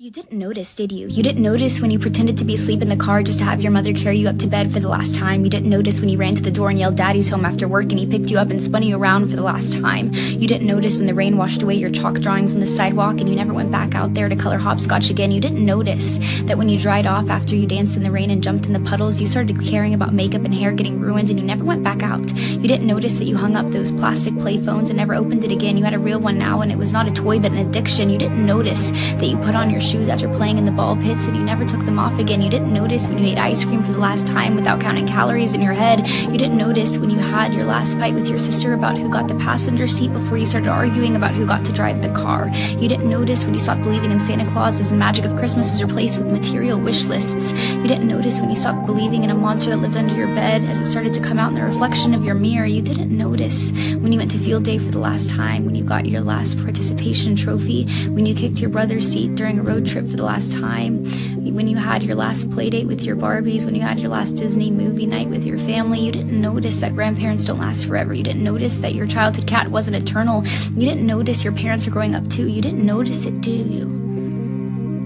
You didn't notice, did you? You didn't notice when you pretended to be asleep in the car just to have your mother carry you up to bed for the last time. You didn't notice when you ran to the door and yelled "Daddy's home" after work and he picked you up and spun you around for the last time. You didn't notice when the rain washed away your chalk drawings on the sidewalk and you never went back out there to color hopscotch again. You didn't notice that when you dried off after you danced in the rain and jumped in the puddles, you started caring about makeup and hair getting ruined and you never went back out. You didn't notice that you hung up those plastic play phones and never opened it again. You had a real one now and it was not a toy but an addiction. You didn't notice that you put on your shoes after playing in the ball pits and you never took them off again. You didn't notice when you ate ice cream for the last time without counting calories in your head. You didn't notice when you had your last fight with your sister about who got the passenger seat before you started arguing about who got to drive the car. You didn't notice when you stopped believing in Santa Claus as the magic of Christmas was replaced with material wish lists. You didn't notice when you stopped believing in a monster that lived under your bed as it started to come out in the reflection of your mirror. You didn't notice when you went to field day for the last time, when you got your last participation trophy, when you kicked your brother's seat during a road trip for the last time, when you had your last play date with your Barbies, when you had your last Disney movie night with your family. You didn't notice that grandparents don't last forever. You didn't notice that your childhood cat wasn't eternal. You didn't notice your parents are growing up too. You didn't notice it, do you?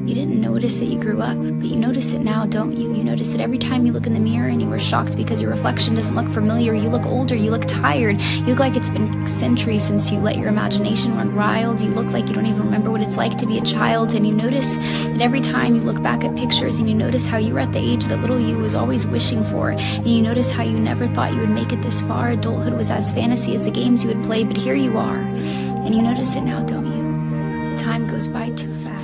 You didn't notice that you grew up, but you notice it now, don't you? You notice it every time you look in the mirror and you were shocked because your reflection doesn't look familiar. You look older, you look tired, you look like it's been centuries since you let your imagination run wild. You look like you don't even remember what it's like to be a child, and you notice that every time you look back at pictures and you notice how you were at the age that little you was always wishing for, and you notice how you never thought you would make it this far. Adulthood was as fantasy as the games you would play, but here you are, and you notice it now, don't you? The time goes by too fast.